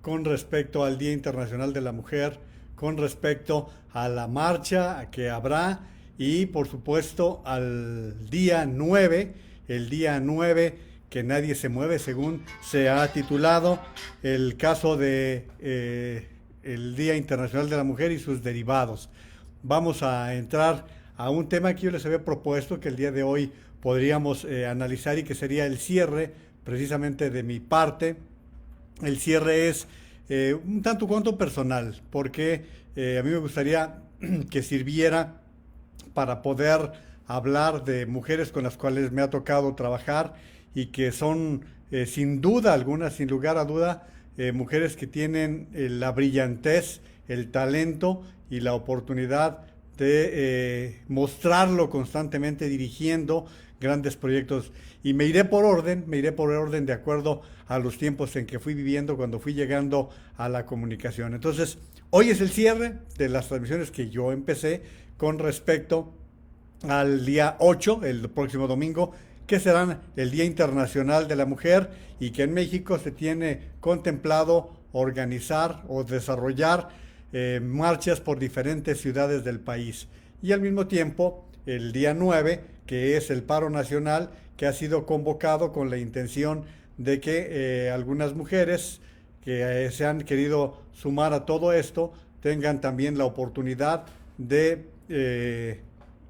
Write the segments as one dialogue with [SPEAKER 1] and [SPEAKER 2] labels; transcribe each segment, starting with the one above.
[SPEAKER 1] con respecto al Día Internacional de la Mujer, con respecto a la marcha que habrá y por supuesto al día 9, el día 9 que nadie se mueve, según se ha titulado el caso de el Día Internacional de la Mujer y sus derivados. Vamos a entrar a un tema que yo les había propuesto que el día de hoy podríamos analizar y que sería el cierre precisamente de mi parte. El cierre es un tanto cuanto personal, porque a mí me gustaría que sirviera para poder hablar de mujeres con las cuales me ha tocado trabajar y que son sin duda alguna, sin lugar a duda, mujeres que tienen la brillantez, el talento y la oportunidad de mostrarlo constantemente dirigiendo grandes proyectos. Y me iré por orden de acuerdo a los tiempos en que fui viviendo cuando fui llegando a la comunicación. Entonces, hoy es el cierre de las transmisiones que yo empecé con respecto al día 8, el próximo domingo, que serán el Día Internacional de la Mujer y que en México se tiene contemplado organizar o desarrollar marchas por diferentes ciudades del país. Y al mismo tiempo, el día 9, que es el paro nacional, que ha sido convocado con la intención de que algunas mujeres que se han querido sumar a todo esto tengan también la oportunidad de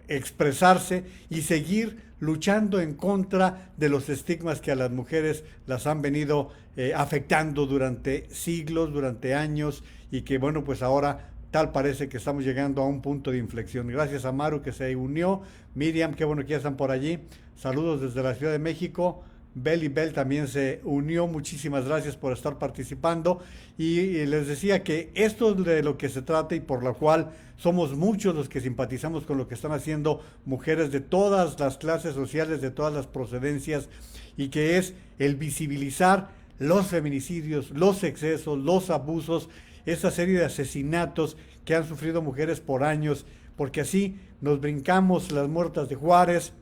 [SPEAKER 1] expresarse y seguir luchando en contra de los estigmas que a las mujeres las han venido afectando durante siglos, durante años, y que bueno, pues ahora tal parece que estamos llegando a un punto de inflexión. Gracias a Maru que se unió, Miriam, qué bueno que ya están por allí, saludos desde la Ciudad de México. Bel también se unió, muchísimas gracias por estar participando y les decía que esto es de lo que se trata y por lo cual somos muchos los que simpatizamos con lo que están haciendo mujeres de todas las clases sociales, de todas las procedencias, y que es el visibilizar los feminicidios, los excesos, los abusos, esa serie de asesinatos que han sufrido mujeres por años, porque así nos brincamos las muertas de Juárez,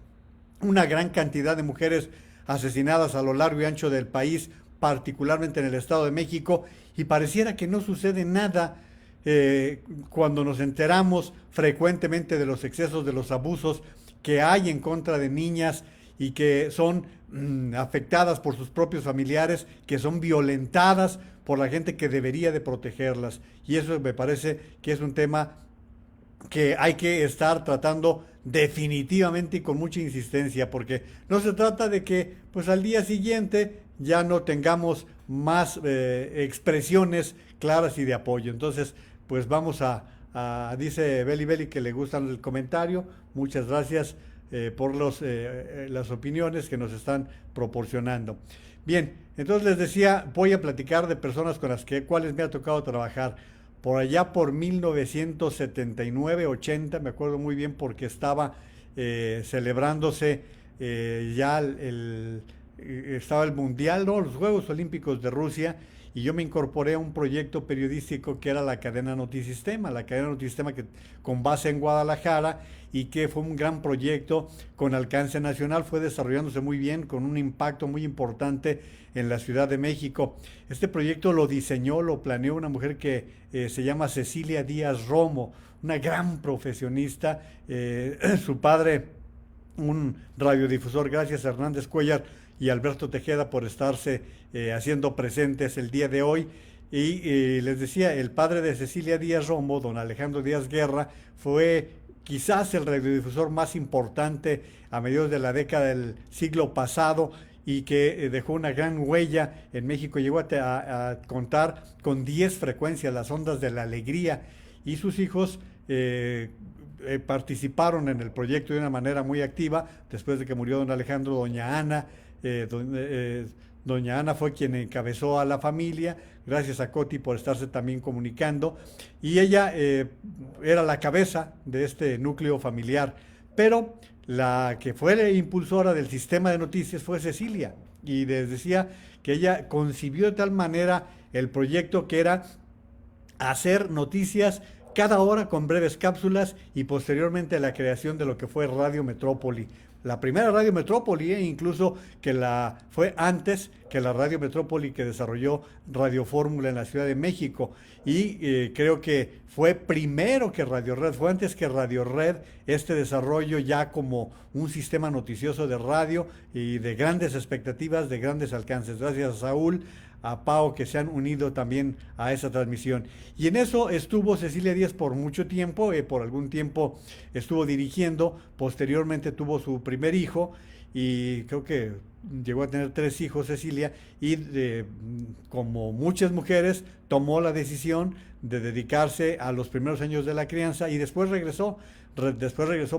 [SPEAKER 1] una gran cantidad de mujeres asesinadas a lo largo y ancho del país, particularmente en el Estado de México, y pareciera que no sucede nada cuando nos enteramos frecuentemente de los excesos, de los abusos que hay en contra de niñas y que son afectadas por sus propios familiares, que son violentadas por la gente que debería de protegerlas. Y eso me parece que es un tema que hay que estar tratando definitivamente y con mucha insistencia, porque no se trata de que pues al día siguiente ya no tengamos más expresiones claras y de apoyo. Entonces, pues vamos dice Beli que le gusta el comentario, muchas gracias por las opiniones que nos están proporcionando. Bien, entonces les decía, voy a platicar de personas con las cuales me ha tocado trabajar. Por allá por 1979, 80, me acuerdo muy bien porque estaba celebrándose estaba el Mundial, ¿no? Los Juegos Olímpicos de Rusia, y yo me incorporé a un proyecto periodístico que era la cadena Notisistema, que con base en Guadalajara y que fue un gran proyecto con alcance nacional, fue desarrollándose muy bien, con un impacto muy importante en la Ciudad de México. Este proyecto lo diseñó, lo planeó una mujer que se llama Cecilia Díaz Romo, una gran profesionista, su padre, un radiodifusor. Gracias a Hernández Cuellar y Alberto Tejeda por estarse haciendo presentes el día de hoy. Y les decía, el padre de Cecilia Díaz Romo, don Alejandro Díaz Guerra, fue quizás el radiodifusor más importante a mediados de la década del siglo pasado y que dejó una gran huella en México. Llegó a contar con 10 frecuencias, las ondas de la alegría, y sus hijos participaron en el proyecto de una manera muy activa. Después de que murió don Alejandro, doña Ana, doña Ana fue quien encabezó a la familia, gracias a Coti por estarse también comunicando, y ella era la cabeza de este núcleo familiar, pero la que fue la impulsora del sistema de noticias fue Cecilia, y les decía que ella concibió de tal manera el proyecto que era hacer noticias cada hora con breves cápsulas y posteriormente la creación de lo que fue Radio Metrópoli, la primera Radio Metrópoli, incluso que fue antes que la Radio Metrópoli que desarrolló Radio Fórmula en la Ciudad de México. Y creo que fue primero que Radio Red, fue antes que Radio Red este desarrollo ya como un sistema noticioso de radio y de grandes expectativas, de grandes alcances. Gracias a Saúl, a Pau, que se han unido también a esa transmisión. Y en eso estuvo Cecilia Díaz por mucho tiempo, por algún tiempo estuvo dirigiendo, posteriormente tuvo su primer hijo y creo que llegó a tener 3 hijos Cecilia y como muchas mujeres tomó la decisión de dedicarse a los primeros años de la crianza y después regresó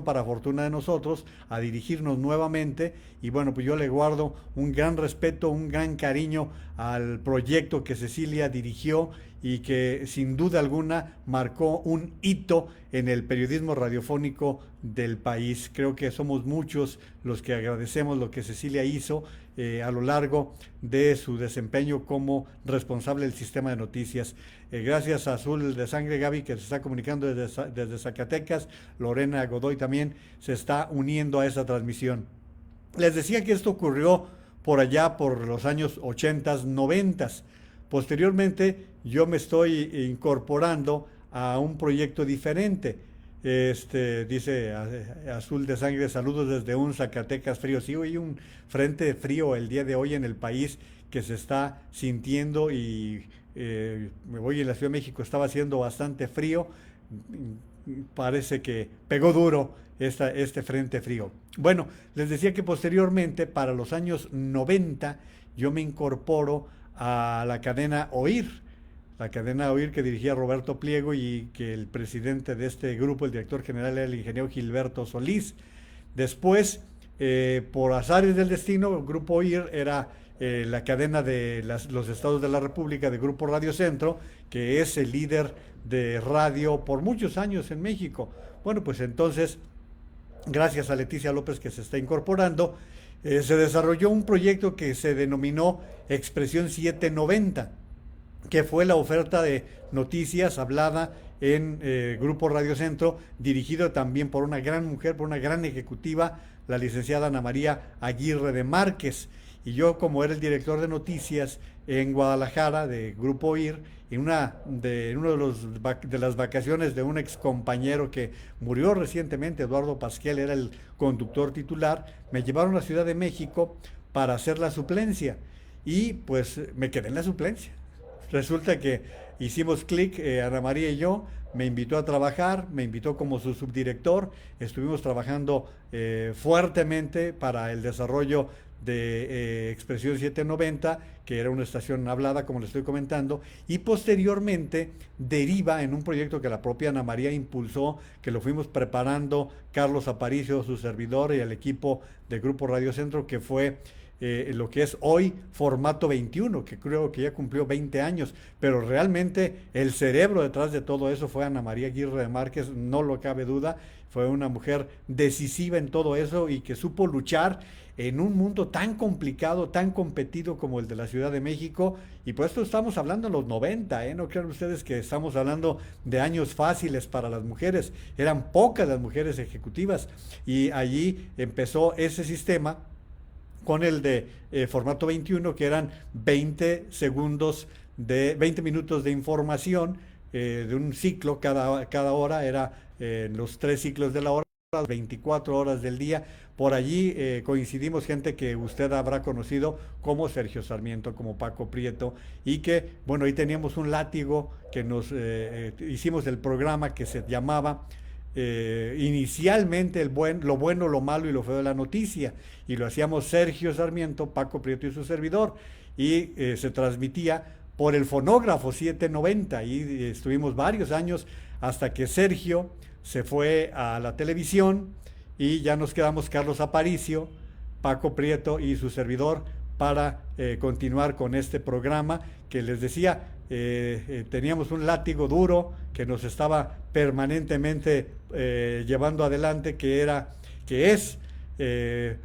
[SPEAKER 1] para fortuna de nosotros a dirigirnos nuevamente y bueno, pues yo le guardo un gran respeto, un gran cariño al proyecto que Cecilia dirigió y que sin duda alguna marcó un hito en el periodismo radiofónico del país. Creo que somos muchos los que agradecemos lo que Cecilia hizo a lo largo de su desempeño como responsable del sistema de noticias. Gracias a Azul de Sangre, Gaby, que se está comunicando desde Zacatecas, Lorena Godoy también se está uniendo a esa transmisión. Les decía que esto ocurrió por allá por los años 80, 90. Posteriormente yo me estoy incorporando a un proyecto diferente. Dice Azul de Sangre, saludos desde un Zacatecas frío. Sí, hay un frente frío el día de hoy en el país que se está sintiendo y hoy en la Ciudad de México estaba haciendo bastante frío. Parece que pegó duro este frente frío. Bueno, les decía que posteriormente, para los años 90, yo me incorporo a la cadena OIR. La cadena OIR que dirigía Roberto Pliego y que el presidente de este grupo, el director general, era el ingeniero Gilberto Solís. Después, por azares del destino, el grupo OIR era la cadena de los estados de la República de Grupo Radio Centro, que es el líder de radio por muchos años en México. Bueno, pues entonces, gracias a Leticia López que se está incorporando, se desarrolló un proyecto que se denominó Expresión 790, que fue la oferta de noticias hablada en Grupo Radio Centro, dirigido también por una gran mujer, por una gran ejecutiva, la licenciada Ana María Aguirre de Márquez. Y yo, como era el director de noticias en Guadalajara de Grupo OIR, en una de las vacaciones de un ex compañero que murió recientemente, Eduardo Pasquel, era el conductor titular, me llevaron a la Ciudad de México para hacer la suplencia y pues me quedé en la suplencia. Resulta que hicimos clic, Ana María y yo, me invitó a trabajar, me invitó como su subdirector, estuvimos trabajando fuertemente para el desarrollo de Expresión 790, que era una estación hablada, como les estoy comentando, y posteriormente deriva en un proyecto que la propia Ana María impulsó, que lo fuimos preparando Carlos Aparicio, su servidor, y el equipo de Grupo Radio Centro, que fue lo que es hoy Formato 21, que creo que ya cumplió 20 años, pero realmente el cerebro detrás de todo eso fue Ana María Aguirre de Márquez, no lo cabe duda, fue una mujer decisiva en todo eso y que supo luchar en un mundo tan complicado, tan competido como el de la Ciudad de México, y por esto estamos hablando en los 90, no crean ustedes que estamos hablando de años fáciles para las mujeres, eran pocas las mujeres ejecutivas, y allí empezó ese sistema con el de Formato 21, que eran 20 minutos de información de un ciclo cada hora, era los 3 ciclos de la hora, 24 horas del día. Por allí coincidimos gente que usted habrá conocido como Sergio Sarmiento, como Paco Prieto, y que, bueno, ahí teníamos un látigo que nos hicimos el programa que se llamaba inicialmente lo bueno, lo malo y lo feo de la noticia, y lo hacíamos Sergio Sarmiento, Paco Prieto y su servidor, y se transmitía por el fonógrafo 790, y estuvimos varios años hasta que Sergio se fue a la televisión y ya nos quedamos Carlos Aparicio, Paco Prieto y su servidor para continuar con este programa que les decía, teníamos un látigo duro que nos estaba permanentemente llevando adelante, que es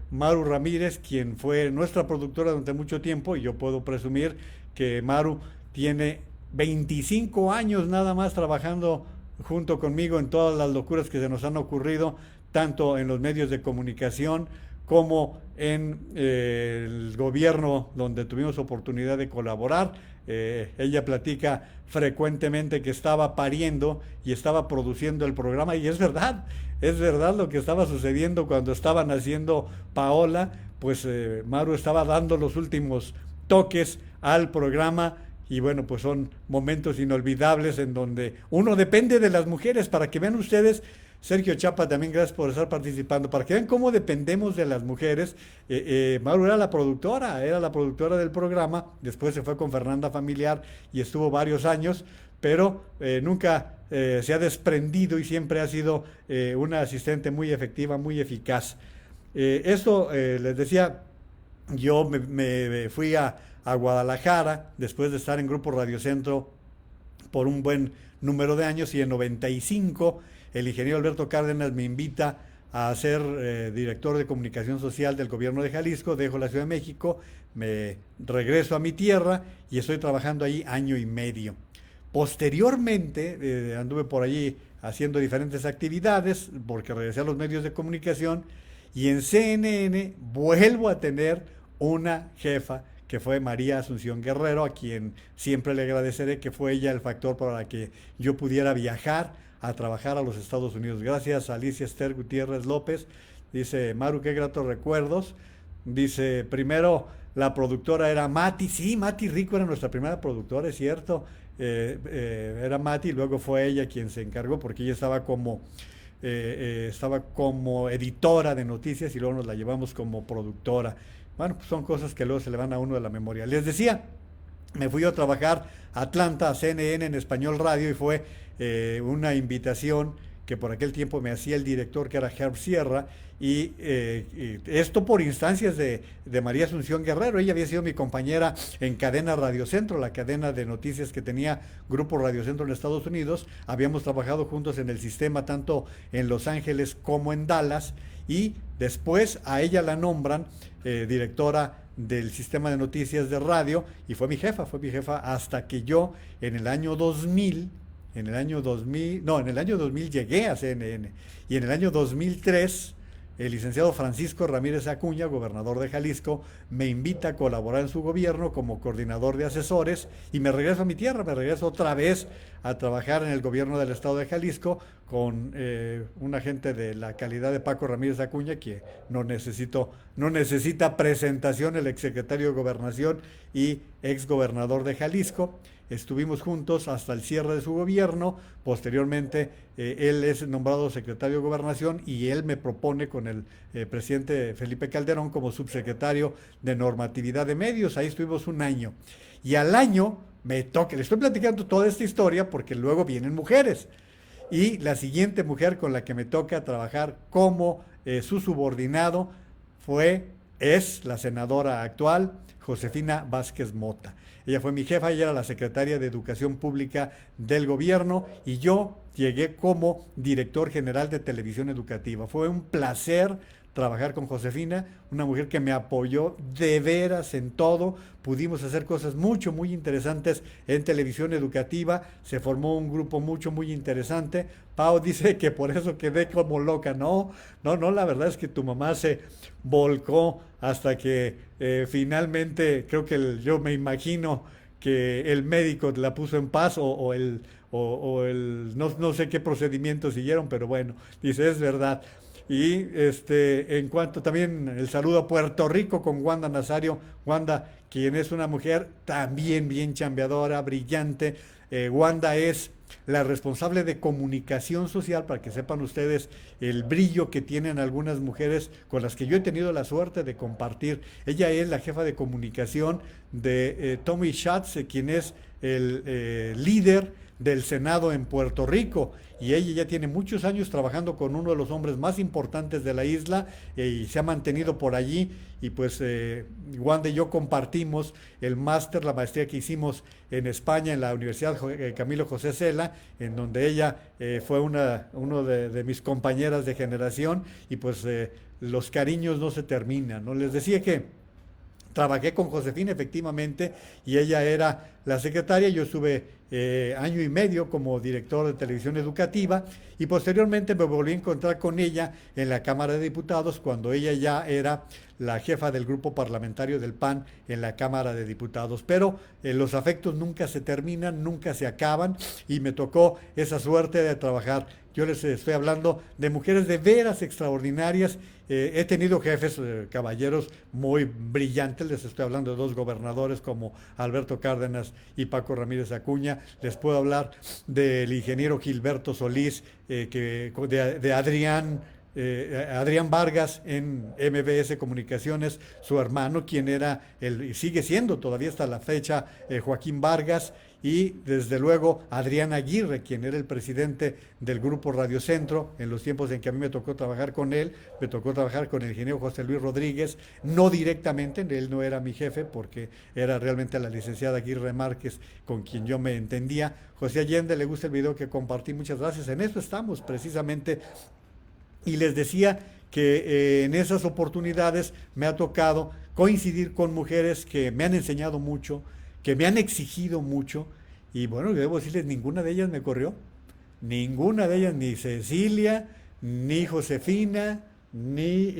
[SPEAKER 1] Maru Ramírez, quien fue nuestra productora durante mucho tiempo, y yo puedo presumir que Maru tiene 25 años nada más trabajando junto conmigo en todas las locuras que se nos han ocurrido, tanto en los medios de comunicación como en el gobierno donde tuvimos oportunidad de colaborar. Ella platica frecuentemente que estaba pariendo y estaba produciendo el programa, y es verdad lo que estaba sucediendo cuando estaban haciendo Paola. Pues Maru estaba dando los últimos toques al programa, y bueno, pues son momentos inolvidables en donde uno depende de las mujeres. Para que vean ustedes, Sergio Chapa, también gracias por estar participando, para que vean cómo dependemos de las mujeres. Maru era la productora del programa, después se fue con Fernanda Familiar y estuvo varios años, pero nunca se ha desprendido y siempre ha sido una asistente muy efectiva, muy eficaz. Esto les decía, yo me fui a Guadalajara después de estar en Grupo Radio Centro por un buen número de años, y en 95 el ingeniero Alberto Cárdenas me invita a ser director de comunicación social del gobierno de Jalisco. Dejo la Ciudad de México, me regreso a mi tierra y estoy trabajando ahí año y medio. Posteriormente anduve por allí haciendo diferentes actividades porque regresé a los medios de comunicación, y en CNN vuelvo a tener una jefa que fue María Asunción Guerrero, a quien siempre le agradeceré, que fue ella el factor para que yo pudiera viajar a trabajar a los Estados Unidos. Gracias a Alicia Esther Gutiérrez López. Dice Maru, qué gratos recuerdos. Dice, primero la productora era Mati. Sí, Mati Rico era nuestra primera productora, es cierto. Era Mati, y luego fue ella quien se encargó, porque ella estaba como editora de noticias y luego nos la llevamos como productora. Bueno, pues son cosas que luego se le van a uno de la memoria. Les decía, me fui a trabajar a Atlanta, a CNN en Español Radio, y fue una invitación que por aquel tiempo me hacía el director, que era Herb Sierra, y esto por instancias de María Asunción Guerrero. Ella había sido mi compañera en Cadena Radio Centro, la cadena de noticias que tenía Grupo Radio Centro en Estados Unidos. Habíamos trabajado juntos en el sistema tanto en Los Ángeles como en Dallas, y después a ella la nombran directora del sistema de noticias de radio, y fue mi jefa hasta que yo en el año 2000 llegué a CNN, y en el año 2003 el licenciado Francisco Ramírez Acuña, gobernador de Jalisco, me invita a colaborar en su gobierno como coordinador de asesores, y me regreso a mi tierra, me regreso otra vez a trabajar en el gobierno del estado de Jalisco con un agente de la calidad de Paco Ramírez Acuña, que no necesita presentación, el exsecretario de Gobernación y exgobernador de Jalisco. Estuvimos juntos hasta el cierre de su gobierno. Posteriormente él es nombrado secretario de Gobernación, y él me propone con el presidente Felipe Calderón como subsecretario de Normatividad de Medios. Ahí estuvimos un año, y al año me toca, le estoy platicando toda esta historia porque luego vienen mujeres, y la siguiente mujer con la que me toca trabajar como su subordinado es la senadora actual, Josefina Vázquez Mota. Ella fue mi jefa, ella era la secretaria de Educación Pública del gobierno, y yo llegué como director general de Televisión Educativa. Fue un placer trabajar con Josefina, una mujer que me apoyó de veras en todo. Pudimos hacer cosas muy interesantes en televisión educativa. Se formó un grupo muy interesante. Pau dice que por eso quedé como loca. No, la verdad es que tu mamá se volcó hasta que finalmente, creo que yo me imagino que el médico la puso en paz, no sé qué procedimientos siguieron, pero bueno, dice, es verdad. Y en cuanto también el saludo a Puerto Rico con Wanda Nazario. Wanda, quien es una mujer también bien chambeadora, brillante. Wanda es la responsable de comunicación social, para que sepan ustedes el brillo que tienen algunas mujeres con las que yo he tenido la suerte de compartir. Ella es la jefa de comunicación de Tommy Schatz, quien es el líder del Senado en Puerto Rico, y ella ya tiene muchos años trabajando con uno de los hombres más importantes de la isla, y se ha mantenido por allí. Y pues Wanda y yo compartimos el máster, la maestría que hicimos en España en la Universidad Camilo José Cela, en donde ella fue uno de mis compañeras de generación, y pues los cariños no se terminan, ¿no? Les decía que trabajé con Josefina efectivamente, y ella era la secretaria. Yo estuve año y medio como director de televisión educativa y posteriormente me volví a encontrar con ella en la Cámara de Diputados cuando ella ya era la jefa del grupo parlamentario del PAN en la Cámara de Diputados. Pero los afectos nunca se terminan, nunca se acaban y me tocó esa suerte de trabajar. Yo les estoy hablando de mujeres de veras extraordinarias. He tenido jefes, caballeros muy brillantes. Les estoy hablando de dos gobernadores como Alberto Cárdenas y Paco Ramírez Acuña. Les puedo hablar del ingeniero Gilberto Solís, de Adrián Vargas en MBS Comunicaciones, su hermano, quien era, y sigue siendo todavía hasta la fecha, Joaquín Vargas, y desde luego Adrián Aguirre, quien era el presidente del Grupo Radio Centro, en los tiempos en que a mí me tocó trabajar con él, me tocó trabajar con el ingeniero José Luis Rodríguez, no directamente, él no era mi jefe, porque era realmente la licenciada Aguirre Márquez con quien yo me entendía. José Allende, le gusta el video que compartí, muchas gracias, en eso estamos precisamente. Y les decía que en esas oportunidades me ha tocado coincidir con mujeres que me han enseñado mucho, que me han exigido mucho, y bueno, debo decirles, ninguna de ellas me corrió, ninguna de ellas, ni Cecilia, ni Josefina, ni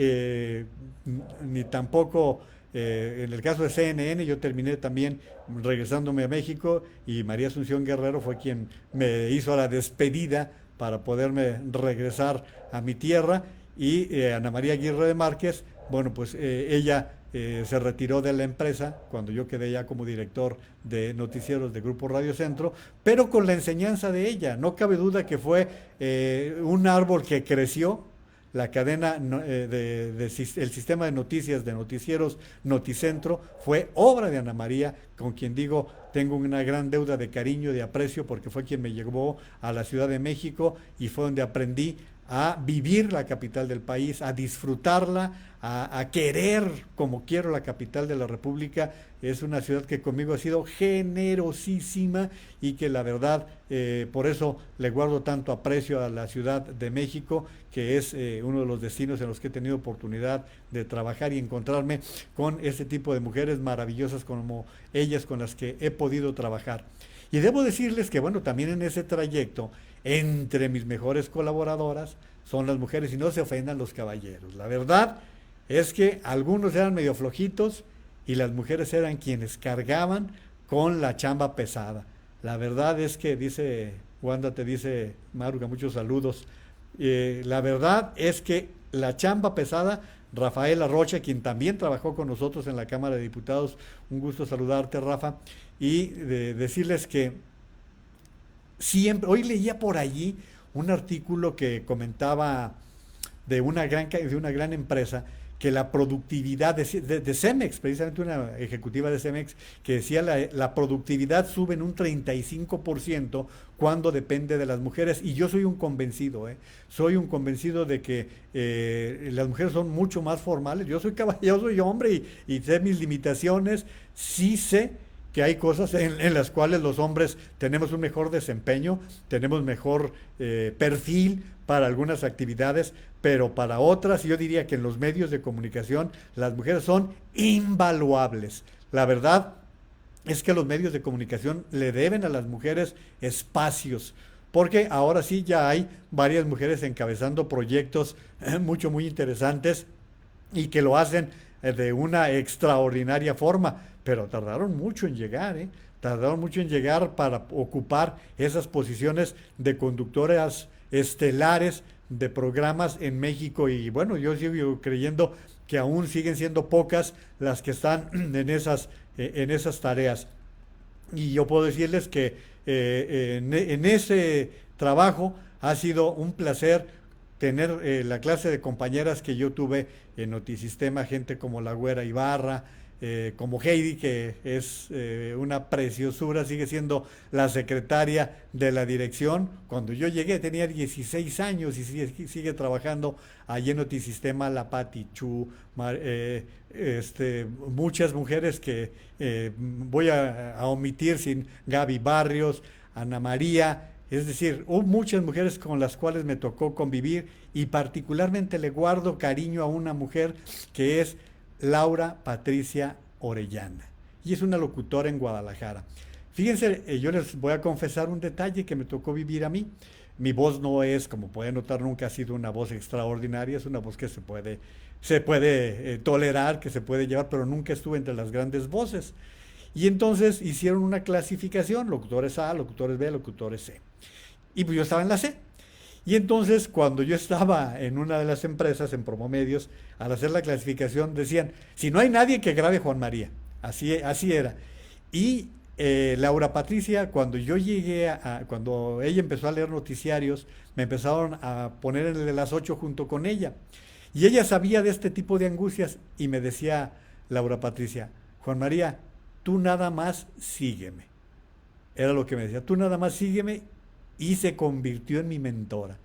[SPEAKER 1] tampoco, en el caso de CNN, yo terminé también regresándome a México y María Asunción Guerrero fue quien me hizo la despedida para poderme regresar a mi tierra, y Ana María Aguirre de Márquez, bueno, pues ella se retiró de la empresa cuando yo quedé ya como director de noticieros de Grupo Radio Centro, pero con la enseñanza de ella. No cabe duda que fue un árbol que creció. La cadena, el sistema de noticias, de noticieros Noticentro, fue obra de Ana María, con quien digo, tengo una gran deuda de cariño, de aprecio, porque fue quien me llevó a la Ciudad de México y fue donde aprendí a vivir la capital del país, a disfrutarla, a querer como quiero la capital de la República. Es una ciudad que conmigo ha sido generosísima y que la verdad, por eso le guardo tanto aprecio a la Ciudad de México, que es uno de los destinos en los que he tenido oportunidad de trabajar y encontrarme con ese tipo de mujeres maravillosas como ellas con las que he podido trabajar. Y debo decirles que, bueno, también en ese trayecto, entre mis mejores colaboradoras son las mujeres, y no se ofendan los caballeros. La verdad es que algunos eran medio flojitos y las mujeres eran quienes cargaban con la chamba pesada. La verdad es que, dice Wanda, te dice Maruca, muchos saludos. La verdad es que la chamba pesada, Rafaela Rocha, quien también trabajó con nosotros en la Cámara de Diputados, un gusto saludarte, Rafa, y decirles que siempre, hoy leía por allí un artículo que comentaba de una gran empresa, que la productividad de Cemex, precisamente una ejecutiva de Cemex, que decía la productividad sube en un 35% cuando depende de las mujeres, y yo soy un convencido, soy un convencido de que las mujeres son mucho más formales. Yo soy caballero, soy hombre y sé mis limitaciones, sí sé que hay cosas en las cuales los hombres tenemos un mejor desempeño, tenemos mejor perfil para algunas actividades, pero para otras yo diría que en los medios de comunicación las mujeres son invaluables. La verdad es que los medios de comunicación le deben a las mujeres espacios, porque ahora sí ya hay varias mujeres encabezando proyectos muy interesantes y que lo hacen de una extraordinaria forma, pero tardaron mucho en llegar, tardaron mucho en llegar para ocupar esas posiciones de conductoras estelares de programas en México. Y bueno, yo sigo creyendo que aún siguen siendo pocas las que están en esas tareas. Y yo puedo decirles que en ese trabajo ha sido un placer tener la clase de compañeras que yo tuve en Notisistema, gente como la Güera Ibarra, como Heidi, que es una preciosura, sigue siendo la secretaria de la dirección. Cuando yo llegué tenía 16 años y sigue trabajando allí en Notisistema, la Pati Chu, muchas mujeres que voy a omitir, sin Gaby Barrios, Ana María. Es decir, hubo muchas mujeres con las cuales me tocó convivir, y particularmente le guardo cariño a una mujer que es Laura Patricia Orellana, y es una locutora en Guadalajara. Fíjense, yo les voy a confesar un detalle que me tocó vivir a mí. Mi voz no es, como pueden notar, nunca ha sido una voz extraordinaria, es una voz que se puede tolerar, que se puede llevar, pero nunca estuve entre las grandes voces. Y entonces hicieron una clasificación, locutores A, locutores B, locutores C. Y pues yo estaba en la C. Y entonces cuando yo estaba en una de las empresas, en Promomedios, al hacer la clasificación decían, si no hay nadie que grabe Juan María. Así era. Y Laura Patricia, cuando yo llegué cuando ella empezó a leer noticiarios, me empezaron a poner en el de las 8 junto con ella. Y ella sabía de este tipo de angustias y me decía Laura Patricia, Juan María, tú nada más sígueme. Era lo que me decía, tú nada más sígueme, y se convirtió en mi mentora.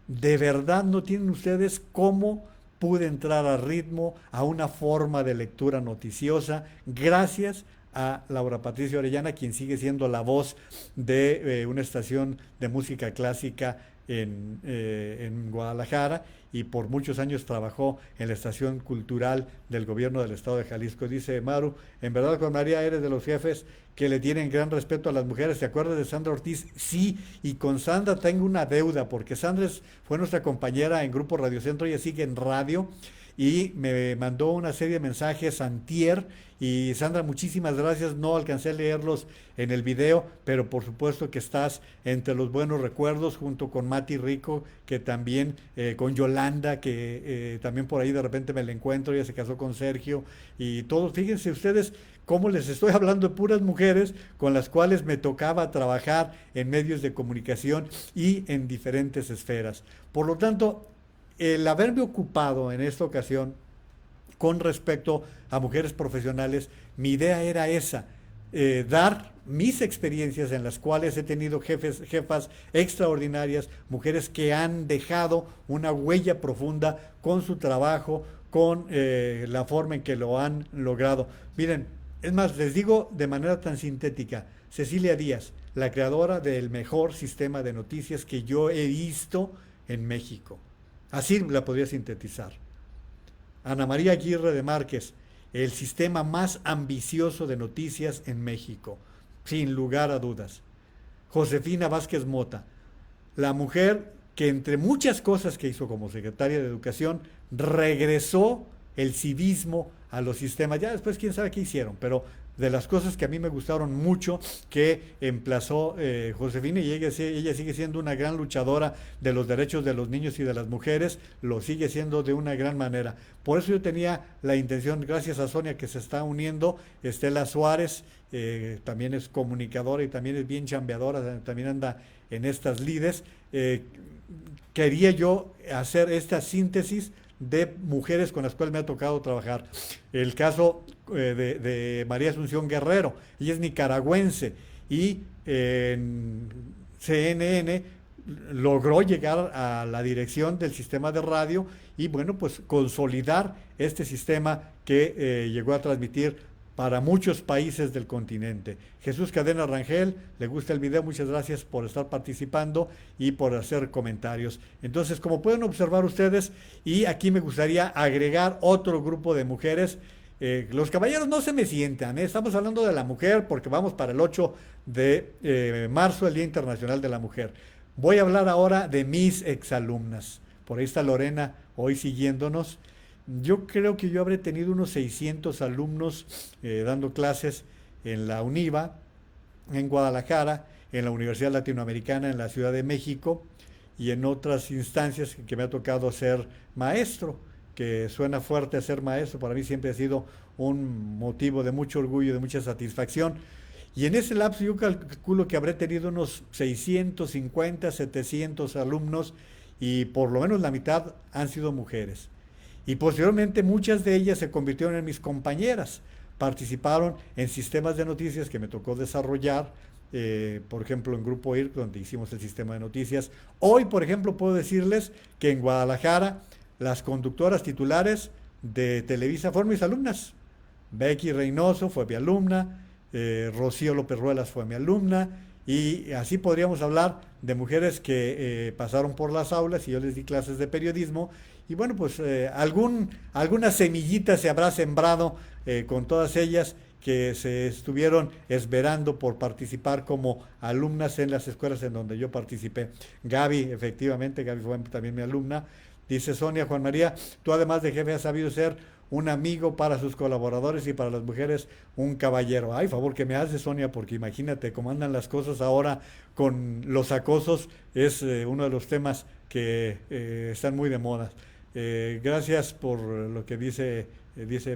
[SPEAKER 1] De verdad no tienen ustedes cómo pude entrar a ritmo, a una forma de lectura noticiosa, gracias a Laura Patricia Orellana, quien sigue siendo la voz de una estación de música clásica en Guadalajara, y por muchos años trabajó en la estación cultural del gobierno del estado de Jalisco. Dice Maru, en verdad Juan María eres de los jefes que le tienen gran respeto a las mujeres. ¿Te acuerdas de Sandra Ortiz? Sí, y con Sandra tengo una deuda, porque Sandra fue nuestra compañera en Grupo Radio Centro, ella sigue en radio, y me mandó una serie de mensajes antier. Y Sandra, muchísimas gracias, no alcancé a leerlos en el video, pero por supuesto que estás entre los buenos recuerdos, junto con Mati Rico, que también, con Yolanda, que también por ahí de repente me la encuentro, ella se casó con Sergio, y todos, fíjense ustedes cómo les estoy hablando de puras mujeres con las cuales me tocaba trabajar en medios de comunicación y en diferentes esferas. Por lo tanto, el haberme ocupado en esta ocasión con respecto a mujeres profesionales, mi idea era esa, dar mis experiencias en las cuales he tenido jefas extraordinarias, mujeres que han dejado una huella profunda con su trabajo, con la forma en que lo han logrado. Miren, es más, les digo de manera tan sintética, Cecilia Díaz, la creadora del mejor sistema de noticias que yo he visto en México. Así la podría sintetizar. Ana María Aguirre de Márquez, el sistema más ambicioso de noticias en México, sin lugar a dudas. Josefina Vázquez Mota, la mujer que entre muchas cosas que hizo como secretaria de Educación, regresó el civismo a los sistemas. Ya después quién sabe qué hicieron, pero de las cosas que a mí me gustaron mucho que emplazó Josefina, y ella sigue siendo una gran luchadora de los derechos de los niños y de las mujeres, lo sigue siendo de una gran manera. Por eso yo tenía la intención, gracias a Sonia que se está uniendo, Estela Suárez, también es comunicadora y también es bien chambeadora, también anda en estas lides. Quería yo hacer esta síntesis de mujeres con las cuales me ha tocado trabajar. El caso de María Asunción Guerrero, ella es nicaragüense y en CNN logró llegar a la dirección del sistema de radio y bueno, pues consolidar este sistema que llegó a transmitir para muchos países del continente. Jesús Cadena Rangel, le gusta el video, muchas gracias por estar participando y por hacer comentarios. Entonces, como pueden observar ustedes, y aquí me gustaría agregar otro grupo de mujeres. Los caballeros no se me sientan, estamos hablando de la mujer porque vamos para el 8 de marzo, el Día Internacional de la Mujer. Voy a hablar ahora de mis exalumnas. Por ahí está Lorena hoy siguiéndonos. Yo creo que yo habré tenido unos 600 alumnos dando clases en la UNIVA, en Guadalajara, en la Universidad Latinoamericana, en la Ciudad de México y en otras instancias que me ha tocado ser maestro, que suena fuerte ser maestro, para mí siempre ha sido un motivo de mucho orgullo, de mucha satisfacción. Y en ese lapso yo calculo que habré tenido unos 650, 700 alumnos y por lo menos la mitad han sido mujeres. Y posteriormente muchas de ellas se convirtieron en mis compañeras, participaron en sistemas de noticias que me tocó desarrollar, por ejemplo en Grupo IRC, donde hicimos el sistema de noticias. Hoy, por ejemplo, puedo decirles que en Guadalajara las conductoras titulares de Televisa fueron mis alumnas. Becky Reynoso fue mi alumna, Rocío López Ruelas fue mi alumna, y así podríamos hablar de mujeres que pasaron por las aulas y yo les di clases de periodismo. Y bueno, pues alguna semillita se habrá sembrado con todas ellas que se estuvieron esmerando por participar como alumnas en las escuelas en donde yo participé. Gaby, efectivamente, Gaby fue también mi alumna. Dice Sonia, Juan María, tú además de jefe has sabido ser un amigo para sus colaboradores y para las mujeres un caballero. Ay, favor que me hace, Sonia, porque imagínate cómo andan las cosas ahora con los acosos, es uno de los temas que están muy de moda. Gracias por lo que dice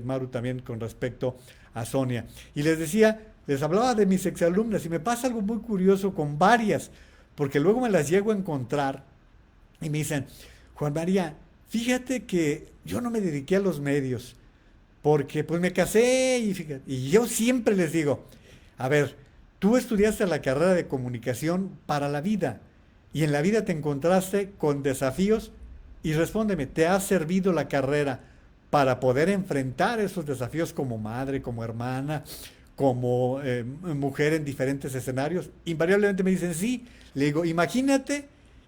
[SPEAKER 1] Maru también con respecto a Sonia. Y les decía, les hablaba de mis exalumnas y me pasa algo muy curioso con varias, porque luego me las llego a encontrar y me dicen, Juan María, fíjate que yo no me dediqué a los medios, porque pues me casé y, fíjate, y yo siempre les digo, a ver, tú estudiaste la carrera de comunicación para la vida y en la vida te encontraste con desafíos y respóndeme, ¿te ha servido la carrera para poder enfrentar esos desafíos como madre, como hermana, como mujer en diferentes escenarios? Invariablemente me dicen sí. Le digo, imagínate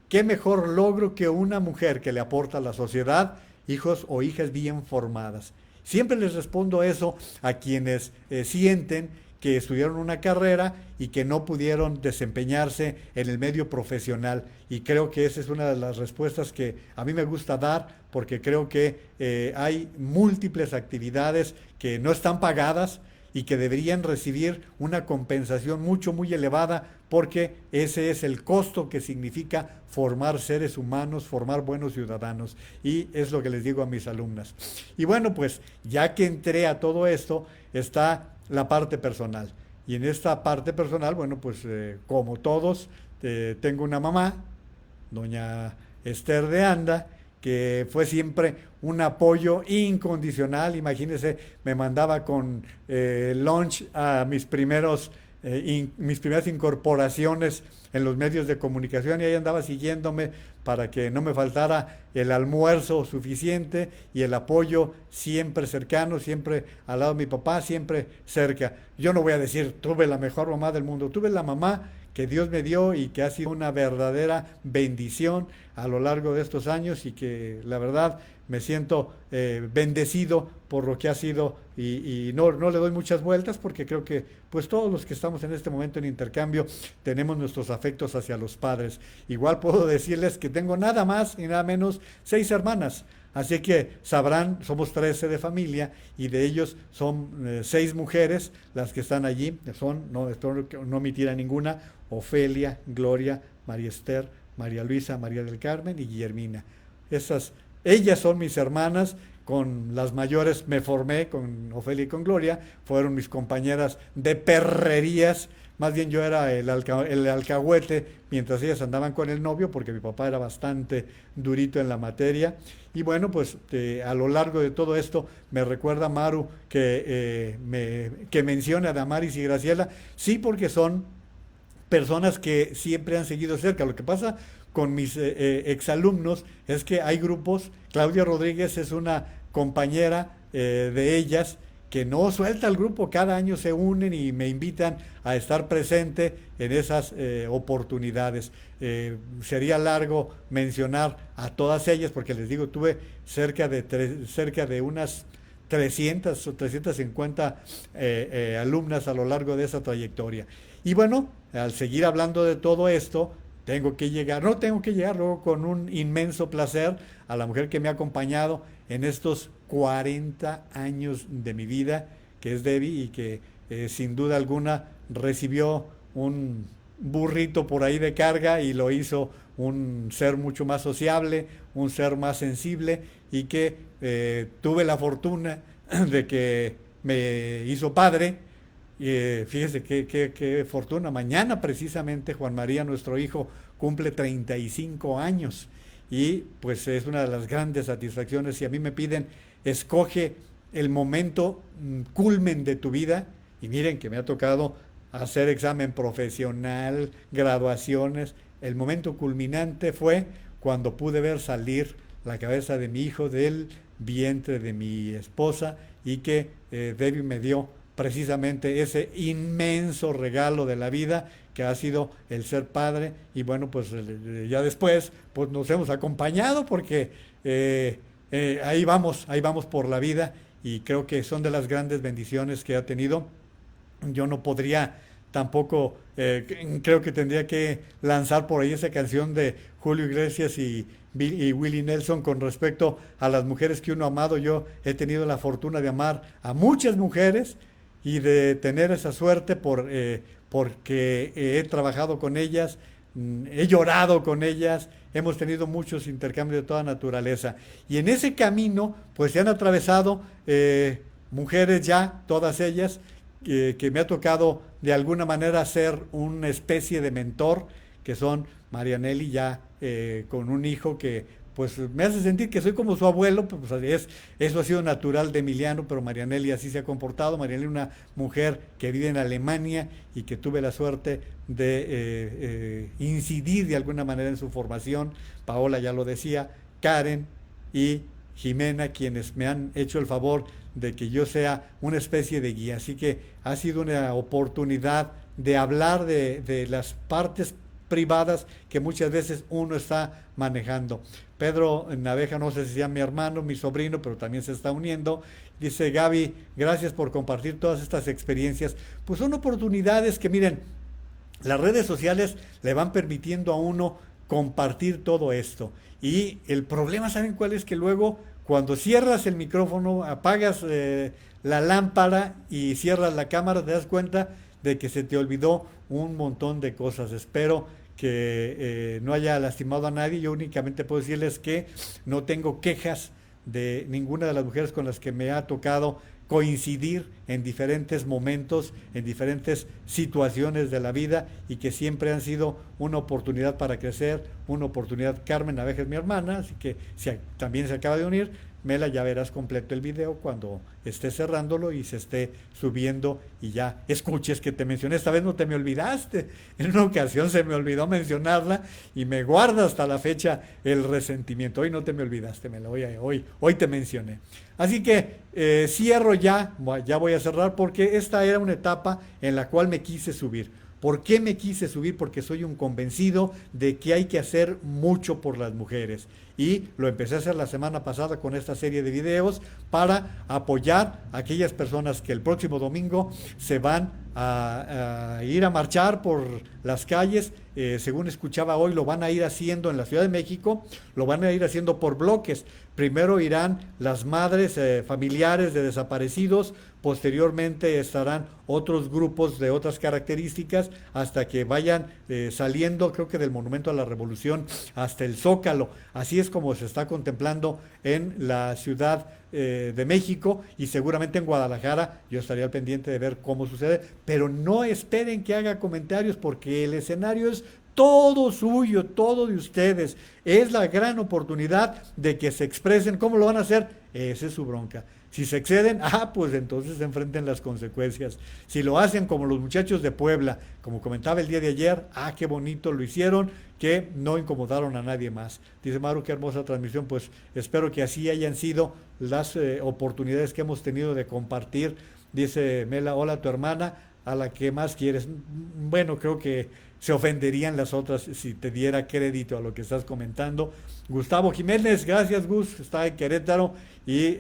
[SPEAKER 1] qué mejor logro que una mujer que le aporta a la sociedad hijos o hijas bien formadas. Siempre les respondo eso a quienes sienten que estudiaron una carrera y que no pudieron desempeñarse en el medio profesional. Y creo que esa es una de las respuestas que a mí me gusta dar, porque creo que hay múltiples actividades que no están pagadas y que deberían recibir una compensación muy elevada, porque ese es el costo que significa formar seres humanos, formar buenos ciudadanos. Y es lo que les digo a mis alumnas. Y bueno, pues ya que entré a todo esto, está la parte personal. Y en esta parte personal, bueno, pues como todos, tengo una mamá, doña Esther de Anda, que fue siempre un apoyo incondicional. Imagínense, me mandaba con lunch a mis primeras incorporaciones en los medios de comunicación y ahí andaba siguiéndome para que no me faltara el almuerzo suficiente y el apoyo siempre cercano, siempre al lado de mi papá, siempre cerca. Yo no voy a decir, tuve la mejor mamá del mundo, tuve la mamá que Dios me dio y que ha sido una verdadera bendición a lo largo de estos años y que la verdad me siento bendecido por lo que ha sido y no le doy muchas vueltas porque creo que pues todos los que estamos en este momento en intercambio tenemos nuestros afectos hacia los padres. Igual puedo decirles que tengo nada más y nada menos 6 hermanas. Así que sabrán, somos 13 de familia y de ellos son 6 mujeres las que están allí. Son, no, esto no omitirá ninguna, Ofelia, Gloria, María Esther, María Luisa, María del Carmen y Guillermina. Ellas son mis hermanas, con las mayores me formé, con Ofelia y con Gloria, fueron mis compañeras de perrerías. Más bien yo era el alcahuete mientras ellas andaban con el novio, porque mi papá era bastante durito en la materia. Y bueno, pues a lo largo de todo esto me recuerda Maru que mencione a Damaris y Graciela, sí, porque son personas que siempre han seguido cerca. Lo que pasa con mis exalumnos es que hay grupos, Claudia Rodríguez es una compañera de ellas, que no suelta el grupo, cada año se unen y me invitan a estar presente en esas oportunidades. Sería largo mencionar a todas ellas, porque les digo, tuve cerca de unas 300 o 350 alumnas a lo largo de esa trayectoria. Y bueno, al seguir hablando de todo esto, tengo que llegar luego con un inmenso placer a la mujer que me ha acompañado en estos 40 años de mi vida, que es Debbie, y que sin duda alguna recibió un burrito por ahí de carga y lo hizo un ser mucho más sociable, un ser más sensible, y que tuve la fortuna de que me hizo padre. Fíjese qué fortuna. Mañana precisamente Juan María, nuestro hijo, cumple 35 años y pues es una de las grandes satisfacciones. Si a mí me piden, escoge el momento culmen de tu vida, y miren que me ha tocado hacer examen profesional, graduaciones, el momento culminante fue cuando pude ver salir la cabeza de mi hijo del vientre de mi esposa y que Debbie me dio precisamente ese inmenso regalo de la vida que ha sido el ser padre. Y bueno, pues ya después pues nos hemos acompañado porque ahí vamos por la vida, y creo que son de las grandes bendiciones que ha tenido yo no podría tampoco, creo que tendría que lanzar por ahí esa canción de Julio Iglesias y Willie Nelson con respecto a las mujeres que uno ha amado. Yo he tenido la fortuna de amar a muchas mujeres y de tener esa suerte porque he trabajado con ellas, he llorado con ellas, hemos tenido muchos intercambios de toda naturaleza. Y en ese camino, pues se han atravesado mujeres ya, todas ellas, que me ha tocado de alguna manera ser una especie de mentor, que son Marianelli ya con un hijo que pues me hace sentir que soy como su abuelo, pues eso ha sido natural de Emiliano, pero Marianelli así se ha comportado. Marianelli, una mujer que vive en Alemania y que tuve la suerte de incidir de alguna manera en su formación. Paola ya lo decía, Karen y Jimena, quienes me han hecho el favor de que yo sea una especie de guía. Así que ha sido una oportunidad de hablar de las partes privadas que muchas veces uno está manejando. Pedro Naveja, no sé si sea mi hermano, mi sobrino, pero también se está uniendo. Dice: Gaby, gracias por compartir todas estas experiencias. Pues son oportunidades que, miren, las redes sociales le van permitiendo a uno compartir todo esto. Y el problema, ¿saben cuál es? Que luego, cuando cierras el micrófono, apagas la lámpara y cierras la cámara, te das cuenta de que se te olvidó un montón de cosas. Espero que no haya lastimado a nadie. Yo únicamente puedo decirles que no tengo quejas de ninguna de las mujeres con las que me ha tocado coincidir en diferentes momentos, en diferentes situaciones de la vida, y que siempre han sido una oportunidad para crecer, una oportunidad. Carmen Naveja es mi hermana, así que también se acaba de unir. Mela, ya verás completo el video cuando esté cerrándolo y se esté subiendo y ya escuches que te mencioné. Esta vez no te me olvidaste. En una ocasión se me olvidó mencionarla y me guarda hasta la fecha el resentimiento. Hoy no te me olvidaste, Mela, hoy te mencioné. Así que cierro ya voy a cerrar, porque esta era una etapa en la cual me quise subir. ¿Por qué me quise subir? Porque soy un convencido de que hay que hacer mucho por las mujeres. Y lo empecé a hacer la semana pasada con esta serie de videos para apoyar a aquellas personas que el próximo domingo se van a ir a marchar por las calles. Según escuchaba hoy, lo van a ir haciendo en la Ciudad de México, lo van a ir haciendo por bloques. Primero irán las madres familiares de desaparecidos, posteriormente estarán otros grupos de otras características, hasta que vayan saliendo, creo que del Monumento a la Revolución hasta el Zócalo. Así es como se está contemplando en la Ciudad de México, y seguramente en Guadalajara. Yo estaría al pendiente de ver cómo sucede, pero no esperen que haga comentarios, porque el escenario es todo suyo, todo de ustedes. Es la gran oportunidad de que se expresen. ¿Cómo lo van a hacer? Esa es su bronca. Si se exceden, pues entonces enfrenten las consecuencias. Si lo hacen como los muchachos de Puebla, como comentaba el día de ayer, qué bonito lo hicieron, que no incomodaron a nadie más. Dice Maru, qué hermosa transmisión. Pues espero que así hayan sido las oportunidades que hemos tenido de compartir. Dice Mela: hola, tu hermana, a la que más quieres. Bueno, creo que se ofenderían las otras si te diera crédito a lo que estás comentando. Gustavo Jiménez, gracias Gus, está en Querétaro y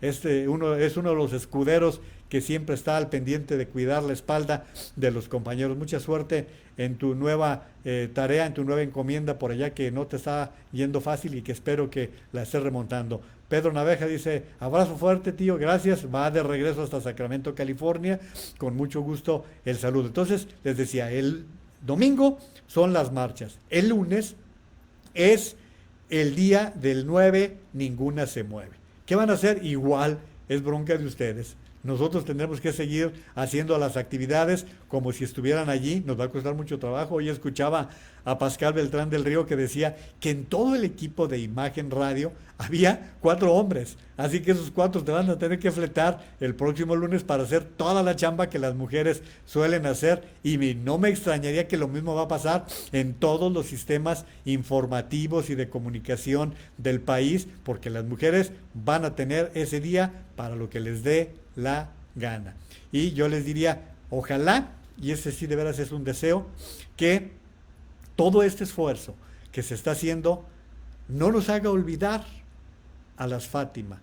[SPEAKER 1] es uno de los escuderos que siempre está al pendiente de cuidar la espalda de los compañeros. Mucha suerte en tu nueva tarea, en tu nueva encomienda por allá, que no te está yendo fácil y que espero que la estés remontando. Pedro Naveja dice: abrazo fuerte, tío, gracias. Va de regreso hasta Sacramento, California. Con mucho gusto el saludo. Entonces, les decía, el domingo son las marchas. El lunes es el día del 9, ninguna se mueve. ¿Qué van a hacer? Igual, es bronca de ustedes. Nosotros tendremos que seguir haciendo las actividades como si estuvieran allí. Nos va a costar mucho trabajo. Hoy escuchaba a Pascal Beltrán del Río, que decía que en todo el equipo de Imagen Radio había 4 hombres. Así que esos 4 te van a tener que fletar el próximo lunes para hacer toda la chamba que las mujeres suelen hacer. Y no me extrañaría que lo mismo va a pasar en todos los sistemas informativos y de comunicación del país, porque las mujeres van a tener ese día para lo que les dé la gana. Y yo les diría, ojalá, y ese sí de veras es un deseo, que todo este esfuerzo que se está haciendo no nos haga olvidar a las Fátima,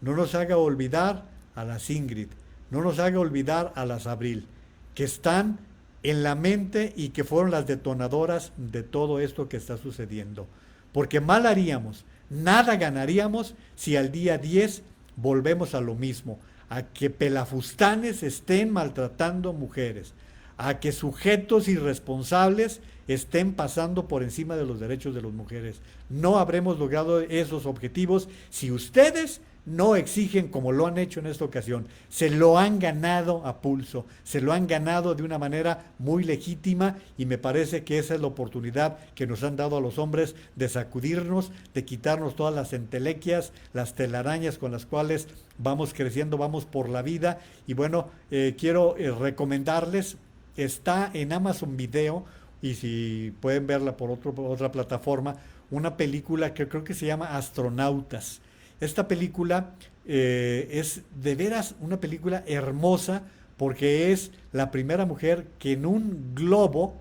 [SPEAKER 1] no nos haga olvidar a las Ingrid, no nos haga olvidar a las Abril. que están en la mente y que fueron las detonadoras de todo esto que está sucediendo. Porque mal haríamos, nada ganaríamos si al día 10 volvemos a lo mismo, a que pelafustanes estén maltratando mujeres, a que sujetos irresponsables estén pasando por encima de los derechos de las mujeres. No habremos logrado esos objetivos si ustedes no exigen como lo han hecho en esta ocasión. Se lo han ganado a pulso, se lo han ganado de una manera muy legítima y me parece que esa es la oportunidad que nos han dado a los hombres de sacudirnos, de quitarnos todas las entelequias, las telarañas con las cuales vamos creciendo, vamos por la vida. Y bueno, quiero recomendarles, está en Amazon Video y si pueden verla por otra plataforma, una película que creo que se llama Astronautas. Esta película es de veras una película hermosa porque es la primera mujer que en un globo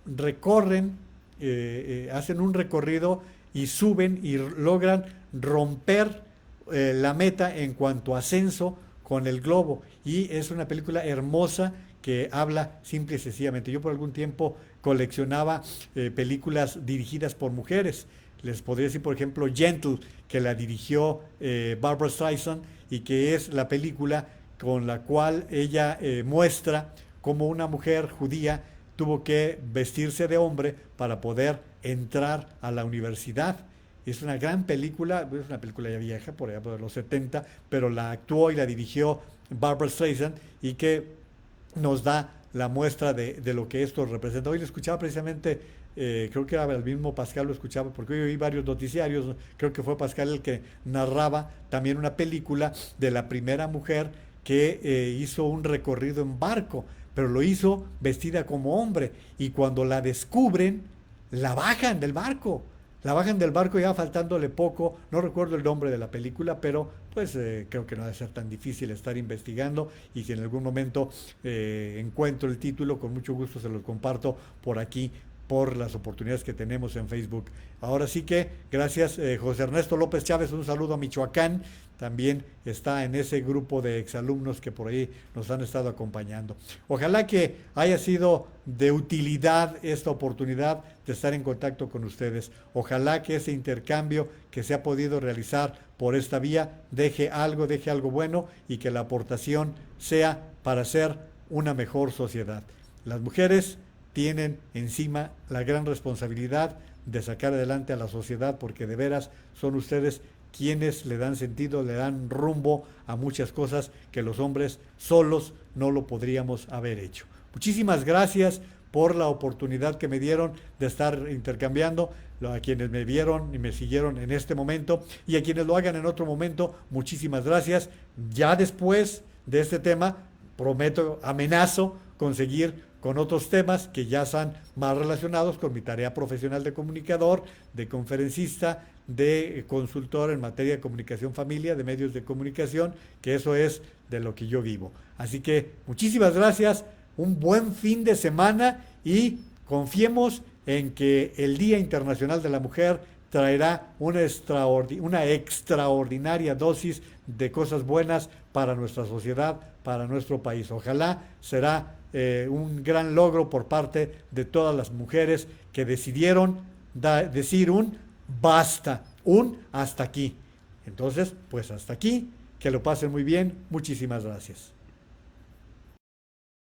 [SPEAKER 1] recorren, hacen un recorrido y suben y logran romper la meta en cuanto a ascenso con el globo. Y es una película hermosa que habla simple y sencillamente. Yo por algún tiempo coleccionaba películas dirigidas por mujeres. Les podría decir, por ejemplo, Gentle, que la dirigió Barbra Streisand y que es la película con la cual ella muestra cómo una mujer judía tuvo que vestirse de hombre para poder entrar a la universidad. Es una gran película, es una película ya vieja, por allá por los 70, pero la actuó y la dirigió Barbra Streisand y que nos da la muestra de lo que esto representa. Hoy lo escuchaba precisamente, creo que era el mismo Pascal, lo escuchaba, porque hoy oí varios noticiarios, creo que fue Pascal el que narraba también una película de la primera mujer que hizo un recorrido en barco, pero lo hizo vestida como hombre, y cuando la descubren, la bajan del barco. La bajan del barco ya faltándole poco, no recuerdo el nombre de la película, pero pues creo que no debe ser tan difícil estar investigando y si en algún momento encuentro el título, con mucho gusto se los comparto por aquí, por las oportunidades que tenemos en Facebook. Ahora sí que, gracias José Ernesto López Chávez, un saludo a Michoacán, también está en ese grupo de exalumnos que por ahí nos han estado acompañando. Ojalá que haya sido de utilidad esta oportunidad de estar en contacto con ustedes. Ojalá que ese intercambio que se ha podido realizar por esta vía deje algo bueno y que la aportación sea para ser una mejor sociedad. Las mujeres tienen encima la gran responsabilidad de sacar adelante a la sociedad porque de veras son ustedes quienes le dan sentido, le dan rumbo a muchas cosas que los hombres solos no lo podríamos haber hecho. Muchísimas gracias por la oportunidad que me dieron de estar intercambiando, a quienes me vieron y me siguieron en este momento y a quienes lo hagan en otro momento, muchísimas gracias. Ya después de este tema, prometo, amenazo conseguir con otros temas que ya están más relacionados con mi tarea profesional de comunicador, de conferencista, de consultor en materia de comunicación familia, de medios de comunicación, que eso es de lo que yo vivo. Así que muchísimas gracias, un buen fin de semana y confiemos en que el Día Internacional de la Mujer traerá una extraordinaria dosis de cosas buenas para nuestra sociedad, para nuestro país. Ojalá será un gran logro por parte de todas las mujeres que decidieron decir un basta, un hasta aquí. Entonces, pues hasta aquí, que lo pasen muy bien, muchísimas gracias.